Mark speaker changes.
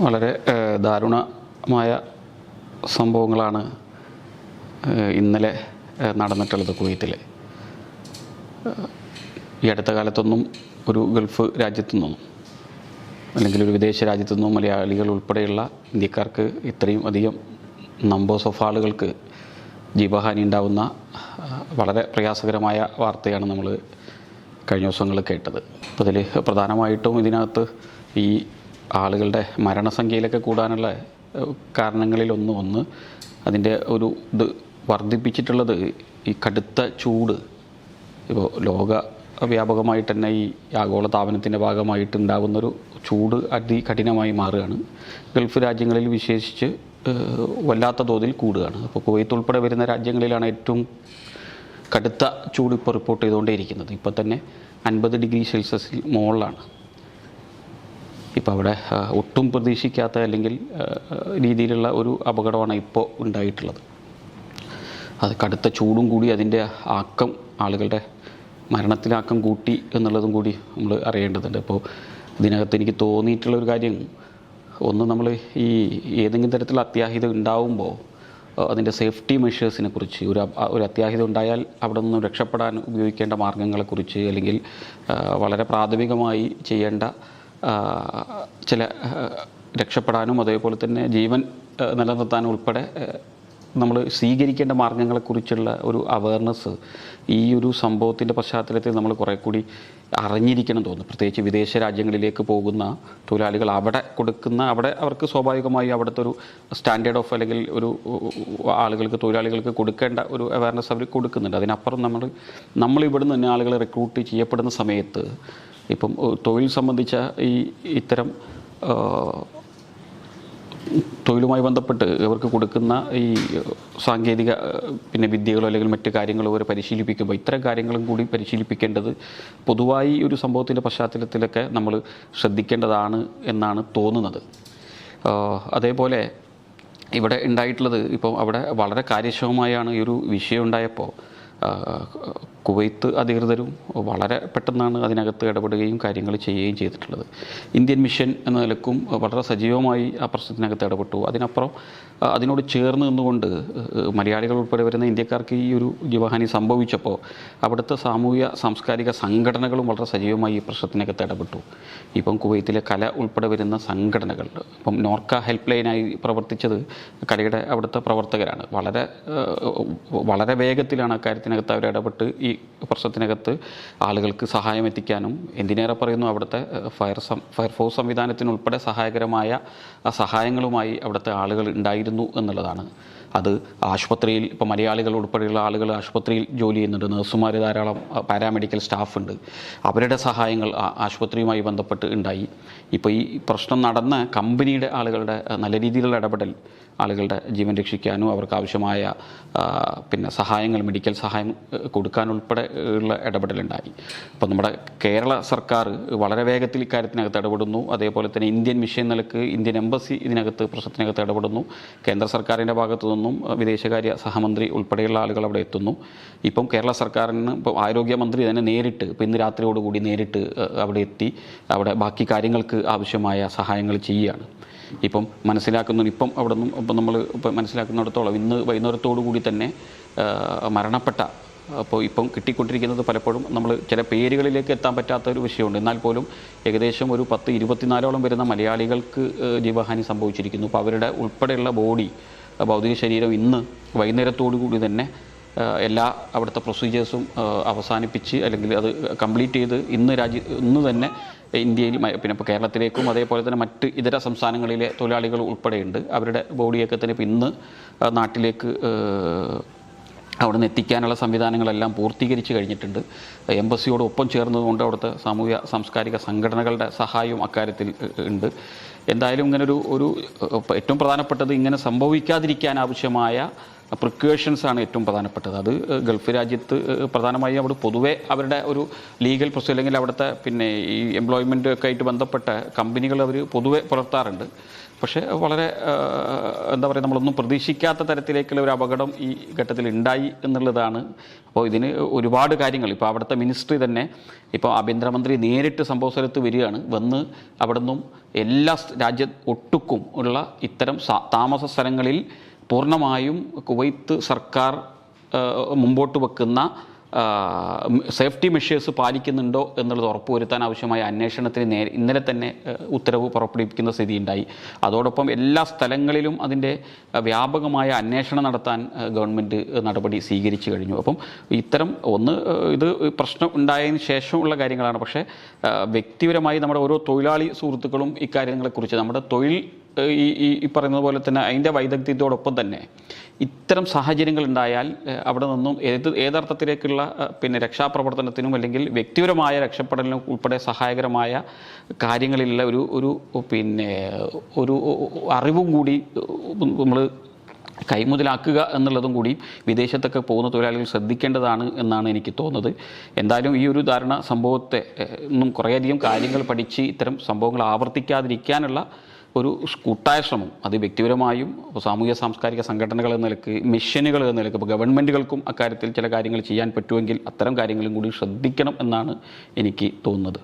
Speaker 1: വളരെ ദാരുണമായ സംഭവങ്ങളാണ് ഇന്നലെ നടന്നിട്ടുള്ളത് കുവൈത്തിൽ. ഈ അടുത്ത കാലത്തൊന്നും ഒരു ഗൾഫ് രാജ്യത്തു നിന്നും അല്ലെങ്കിൽ ഒരു വിദേശ രാജ്യത്തു നിന്നും മലയാളികൾ ഉൾപ്പെടെയുള്ള ഇന്ത്യക്കാർക്ക് ഇത്രയും അധികം നമ്പേഴ്സ് ഓഫ് ആളുകൾക്ക് ജീവഹാനി ഉണ്ടാവുന്ന വളരെ പ്രയാസകരമായ വാർത്തയാണ് നമ്മൾ കഴിഞ്ഞ ദിവസങ്ങളിൽ കേട്ടത്. അപ്പോൾ ഇതിൽ പ്രധാനമായിട്ടും ഇതിനകത്ത് ഈ ആളുകളുടെ മരണസംഖ്യയിലൊക്കെ കൂടാനുള്ള കാരണങ്ങളിലൊന്ന് അതിൻ്റെ ഒരു ഇത് വർദ്ധിപ്പിച്ചിട്ടുള്ളത് ഈ കടുത്ത ചൂട്. ഇപ്പോൾ ലോകവ്യാപകമായിട്ട് തന്നെ ഈ ആഗോളതാപനത്തിൻ്റെ ഭാഗമായിട്ട് ഉണ്ടാകുന്നൊരു ചൂട് അതികഠിനമായി മാറുകയാണ്. ഗൾഫ് രാജ്യങ്ങളിൽ വിശേഷിച്ച് വല്ലാത്ത തോതിൽ കൂടുകയാണ്. അപ്പോൾ കുവൈത്ത് ഉൾപ്പെടെ വരുന്ന രാജ്യങ്ങളിലാണ് ഏറ്റവും കടുത്ത ചൂട് ഇപ്പോൾ റിപ്പോർട്ട് ചെയ്തുകൊണ്ടേയിരിക്കുന്നത്. ഇപ്പോൾ തന്നെ 50 ഡിഗ്രി സെൽഷ്യസിൽ മുകളിലാണ്. ഇപ്പോൾ അവിടെ ഒട്ടും പ്രതീക്ഷിക്കാത്ത അല്ലെങ്കിൽ രീതിയിലുള്ള ഒരു അപകടമാണ് ഇപ്പോൾ ഉണ്ടായിട്ടുള്ളത്. അത് കടുത്ത ചൂടും കൂടി അതിൻ്റെ ആക്കം, ആളുകളുടെ മരണത്തിലാക്കം കൂട്ടി എന്നുള്ളതും കൂടി നമ്മൾ അറിയേണ്ടതുണ്ട്. അപ്പോൾ ഇതിനകത്ത് എനിക്ക് തോന്നിയിട്ടുള്ളൊരു കാര്യം, ഒന്ന് നമ്മൾ ഈ ഏതെങ്കിലും തരത്തിലുള്ള അത്യാഹിതം ഉണ്ടാവുമ്പോൾ അതിൻ്റെ സേഫ്റ്റി മെഷേഴ്സിനെ കുറിച്ച്, ഒരു അത്യാഹിതം ഉണ്ടായാൽ അവിടെ നിന്ന് രക്ഷപ്പെടാൻ ഉപയോഗിക്കേണ്ട മാർഗങ്ങളെക്കുറിച്ച്, അല്ലെങ്കിൽ വളരെ പ്രാഥമികമായി ചെയ്യേണ്ട ചില രക്ഷപ്പെടാനും അതേപോലെ തന്നെ ജീവൻ നിലനിർത്താനും ഉൾപ്പെടെ നമ്മൾ സ്വീകരിക്കേണ്ട മാർഗങ്ങളെക്കുറിച്ചുള്ള ഒരു അവയർനെസ് ഈ ഒരു സംഭവത്തിൻ്റെ പശ്ചാത്തലത്തിൽ നമ്മൾ കുറേ കൂടി അറിഞ്ഞിരിക്കണം തോന്നുന്നു. പ്രത്യേകിച്ച് വിദേശ രാജ്യങ്ങളിലേക്ക് പോകുന്ന തൊഴിലാളികൾ അവിടെ അവർക്ക് സ്വാഭാവികമായി അവിടുത്തെ ഒരു സ്റ്റാൻഡേർഡ് ഓഫ് അല്ലെങ്കിൽ ഒരു ആളുകൾക്ക്, തൊഴിലാളികൾക്ക് കൊടുക്കേണ്ട ഒരു അവയർനെസ് അവർ കൊടുക്കുന്നുണ്ട്. അതിനപ്പുറം നമ്മൾ ഇവിടുന്ന് തന്നെ ആളുകൾ റിക്രൂട്ട് ചെയ്യപ്പെടുന്ന സമയത്ത് ഇപ്പം തൊഴിൽ സംബന്ധിച്ച ഇത്തരം തൊഴിലുമായി ബന്ധപ്പെട്ട് ഇവർക്ക് കൊടുക്കുന്ന ഈ സാങ്കേതിക വിദ്യകളോ അല്ലെങ്കിൽ മറ്റു കാര്യങ്ങളോ അവരെ പരിശീലിപ്പിക്കുമ്പോൾ ഇത്തരം കാര്യങ്ങളും കൂടി പരിശീലിപ്പിക്കേണ്ടത് പൊതുവായി ഒരു സംഭവത്തിൻ്റെ പശ്ചാത്തലത്തിലൊക്കെ നമ്മൾ ശ്രദ്ധിക്കേണ്ടതാണ് എന്നാണ് തോന്നുന്നത്. അതേപോലെ ഇവിടെ ഉണ്ടായിട്ടുള്ളത്, ഇപ്പോൾ അവിടെ വളരെ കാര്യക്ഷമമായാണ് ഈ ഒരു വിഷയം ഉണ്ടായപ്പോൾ കുവൈത്ത് അധികൃതരും വളരെ പെട്ടെന്നാണ് അതിനകത്ത് ഇടപെടുകയും കാര്യങ്ങൾ ചെയ്യുകയും ചെയ്തിട്ടുള്ളത്. ഇന്ത്യൻ മിഷൻ എന്ന നിലക്കും വളരെ സജീവമായി ആ പ്രശ്നത്തിനകത്ത് ഇടപെട്ടു. അതിനപ്പുറം അതിനോട് ചേർന്ന് നിന്നുകൊണ്ട് മലയാളികൾ ഉൾപ്പെടെ വരുന്ന ഇന്ത്യക്കാർക്ക് ഈ ഒരു ജീവഹാനി സംഭവിച്ചപ്പോൾ അവിടുത്തെ സാമൂഹ്യ സാംസ്കാരിക സംഘടനകളും വളരെ സജീവമായി ഈ പ്രശ്നത്തിനകത്ത് ഇടപെട്ടു. ഇപ്പം കുവൈത്തിലെ കല ഉൾപ്പെടെ വരുന്ന സംഘടനകൾ, ഇപ്പം നോർക്ക ഹെൽപ്പ് ലൈനായി പ്രവർത്തിച്ചത് കലയുടെ അവിടുത്തെ പ്രവർത്തകരാണ്. വളരെ വേഗത്തിലാണ് അക്കാര്യത്തിനകത്ത് അവർ ഇടപെട്ട് ഈ പ്രശ്നത്തിനകത്ത് ആളുകൾക്ക് സഹായം എത്തിക്കാനും, എന്തിനേറെ പറയുന്നു അവിടുത്തെ ഫയർഫോഴ്സ് സംവിധാനത്തിനുൾപ്പെടെ സഹായകരമായ സഹായങ്ങളുമായി അവിടുത്തെ ആളുകൾ ഉണ്ടായിരുന്നു എന്നുള്ളതാണ്. അത് ആശുപത്രിയിൽ ഇപ്പോൾ മലയാളികൾ ഉൾപ്പെടെയുള്ള ആളുകൾ ആശുപത്രിയിൽ ജോലി ചെയ്യുന്നുണ്ട്. നഴ്സുമാർ, ധാരാളം പാരാമെഡിക്കൽ സ്റ്റാഫുണ്ട്. അവരുടെ സഹായങ്ങൾ ആശുപത്രിയുമായി ബന്ധപ്പെട്ട് ഉണ്ടായി. ഇപ്പോൾ ഈ പ്രശ്നം നടന്ന കമ്പനിയുടെ ആളുകളുടെ നല്ല രീതിയിലുള്ള ഇടപെടൽ ആളുകളുടെ ജീവൻ രക്ഷിക്കാനും അവർക്ക് ആവശ്യമായ സഹായങ്ങൾ, മെഡിക്കൽ സഹായം കൊടുക്കാനുൾപ്പെടെ ഉള്ള ഇടപെടലുണ്ടായി. അപ്പോൾ നമ്മുടെ കേരള സർക്കാർ വളരെ വേഗത്തിൽ ഇക്കാര്യത്തിനകത്ത് ഇടപെടുന്നു. അതേപോലെ തന്നെ ഇന്ത്യൻ മിഷൻ നിലക്ക് ഇന്ത്യൻ എംബസി ഇതിനകത്ത് പ്രശ്നത്തിനകത്ത് ഇടപെടുന്നു. കേന്ദ്ര സർക്കാരിൻ്റെ ഭാഗത്തു നിന്നും വിദേശകാര്യ സഹമന്ത്രി ഉൾപ്പെടെയുള്ള ആളുകൾ അവിടെ എത്തുന്നു. ഇപ്പം കേരള സർക്കാരിന് ഇപ്പോൾ ആരോഗ്യമന്ത്രി തന്നെ നേരിട്ട് ഇന്ന് രാത്രിയോടുകൂടി നേരിട്ട് അവിടെ എത്തി അവിടെ ബാക്കി കാര്യങ്ങൾക്ക് ആവശ്യമായ സഹായങ്ങൾ ചെയ്യുകയാണ്. ഇപ്പം അവിടെ നിന്നും ഇപ്പം നമ്മൾ മനസ്സിലാക്കുന്നിടത്തോളം ഇന്ന് വൈകുന്നേരത്തോടു കൂടി തന്നെ മരണപ്പെട്ട, അപ്പോൾ ഇപ്പം കിട്ടിക്കൊണ്ടിരിക്കുന്നത് പലപ്പോഴും നമ്മൾ ചില പേരുകളിലേക്ക് എത്താൻ പറ്റാത്ത ഒരു വിഷയമുണ്ട്. എന്നാൽ പോലും ഏകദേശം ഒരു 10-24ഓളം വരുന്ന മലയാളികൾക്ക് ജീവഹാനി സംഭവിച്ചിരിക്കുന്നു. അപ്പോൾ അവരുടെ ഉൾപ്പെടെയുള്ള ഭൗതിക ശരീരം ഇന്ന് വൈകുന്നേരത്തോടു കൂടി തന്നെ എല്ലാ അവിടുത്തെ പ്രൊസീജിയേഴ്സും അവസാനിപ്പിച്ച് അല്ലെങ്കിൽ അത് കംപ്ലീറ്റ് ചെയ്ത് ഇന്ന് തന്നെ ഇന്ത്യയിൽ ഇപ്പോൾ കേരളത്തിലേക്കും അതേപോലെ തന്നെ മറ്റ് ഇതര സംസ്ഥാനങ്ങളിലെ തൊഴിലാളികൾ ഉൾപ്പെടെയുണ്ട്. അവരുടെ ബോഡിയൊക്കെ തന്നെ ഇപ്പോൾ ഇന്ന് നാട്ടിലേക്ക് അവിടെ നിന്ന് എത്തിക്കാനുള്ള സംവിധാനങ്ങളെല്ലാം പൂർത്തീകരിച്ച് കഴിഞ്ഞിട്ടുണ്ട്. എംബസിയോടൊപ്പം ചേർന്നതുകൊണ്ട് അവിടുത്തെ സാമൂഹ്യ സാംസ്കാരിക സംഘടനകളുടെ സഹായവും അക്കാര്യത്തിൽ ഉണ്ട്. എന്തായാലും ഇങ്ങനൊരു ഏറ്റവും പ്രധാനപ്പെട്ടത് ഇങ്ങനെ സംഭവിക്കാതിരിക്കാൻ ആവശ്യമായ പ്രിക്കോഷൻസാണ് ഏറ്റവും പ്രധാനപ്പെട്ടത്. അത് ഗൾഫ് രാജ്യത്ത് പ്രധാനമായും അവിടെ പൊതുവെ അവരുടെ ഒരു ലീഗൽ പ്രൊസീജിയർ അല്ലെങ്കിൽ അവിടുത്തെ പിന്നെ ഈ എംപ്ലോയ്മെൻ്റ് ഒക്കെ ആയിട്ട് ബന്ധപ്പെട്ട കമ്പനികൾ അവർ പൊതുവെ പുലർത്താറുണ്ട്. പക്ഷേ വളരെ എന്താ പറയുക, നമ്മളൊന്നും പ്രതീക്ഷിക്കാത്ത തരത്തിലേക്കുള്ള ഒരു അപകടം ഈ ഘട്ടത്തിൽ ഉണ്ടായി എന്നുള്ളതാണ്. അപ്പോൾ ഇതിന് ഒരുപാട് കാര്യങ്ങൾ, ഇപ്പോൾ അവിടുത്തെ മിനിസ്ട്രി തന്നെ, ഇപ്പോൾ ആഭ്യന്തരമന്ത്രി നേരിട്ട് സംഭവ സ്ഥലത്ത് വരികയാണ്, വന്ന് അവിടെ നിന്നും എല്ലാ ഒട്ടുക്കും ഉള്ള ഇത്തരം താമസ സ്ഥലങ്ങളിൽ പൂർണ്ണമായും കുവൈത്ത് സർക്കാർ മുമ്പോട്ട് വെക്കുന്ന സേഫ്റ്റി മെഷേഴ്സ് പാലിക്കുന്നുണ്ടോ എന്നുള്ളത് ഉറപ്പുവരുത്താൻ ആവശ്യമായ അന്വേഷണത്തിന് ഇന്നലെ തന്നെ ഉത്തരവ് പുറപ്പെടുവിക്കുന്ന സ്ഥിതിയുണ്ടായി. അതോടൊപ്പം എല്ലാ സ്ഥലങ്ങളിലും അതിൻ്റെ വ്യാപകമായ അന്വേഷണം നടത്താൻ ഗവൺമെൻറ് നടപടി സ്വീകരിച്ചു കഴിഞ്ഞു. അപ്പം ഇത്തരം ഇത് പ്രശ്നം ഉണ്ടായതിന് ശേഷമുള്ള കാര്യങ്ങളാണ്. പക്ഷേ വ്യക്തിപരമായി നമ്മുടെ ഓരോ തൊഴിലാളി സുഹൃത്തുക്കളും ഇക്കാര്യങ്ങളെക്കുറിച്ച് നമ്മുടെ തൊഴിൽ ഈ പറയുന്നത് പോലെ തന്നെ അതിൻ്റെ വൈദഗ്ധ്യത്തോടൊപ്പം തന്നെ ഇത്തരം സാഹചര്യങ്ങൾ ഉണ്ടായാൽ അവിടെ നിന്നും ഏതർത്ഥത്തിലേക്കുള്ള പിന്നെ രക്ഷാപ്രവർത്തനത്തിനും അല്ലെങ്കിൽ വ്യക്തിപരമായ രക്ഷപ്പെടലിനും ഉൾപ്പെടെ സഹായകരമായ കാര്യങ്ങളിലുള്ള ഒരു അറിവും കൂടി നമ്മൾ കൈമുതലാക്കുക എന്നുള്ളതും കൂടി വിദേശത്തൊക്കെ പോകുന്ന തൊഴിലാളികൾ ശ്രദ്ധിക്കേണ്ടതാണ് എന്നാണ് എനിക്ക് തോന്നുന്നത്. എന്തായാലും ഈ ഒരു ധാരണ സംഭവത്തെ ഒന്നും കുറേയധികം കാര്യങ്ങൾ പഠിച്ച് ഇത്തരം സംഭവങ്ങൾ ആവർത്തിക്കാതിരിക്കാനുള്ള ഒരു കൂട്ടായ ശ്രമം, അത് വ്യക്തിപരമായും സാമൂഹിക സാംസ്കാരിക സംഘടനകൾ എന്ന നിലക്ക്, മിഷനുകൾ എന്ന നിലക്ക്, ഇപ്പോൾ ഗവൺമെൻറ്റുകൾക്കും അക്കാര്യത്തിൽ ചില കാര്യങ്ങൾ ചെയ്യാൻ പറ്റുമെങ്കിൽ അത്തരം കാര്യങ്ങളും കൂടി ശ്രദ്ധിക്കണം എന്നാണ് എനിക്ക് തോന്നുന്നത്.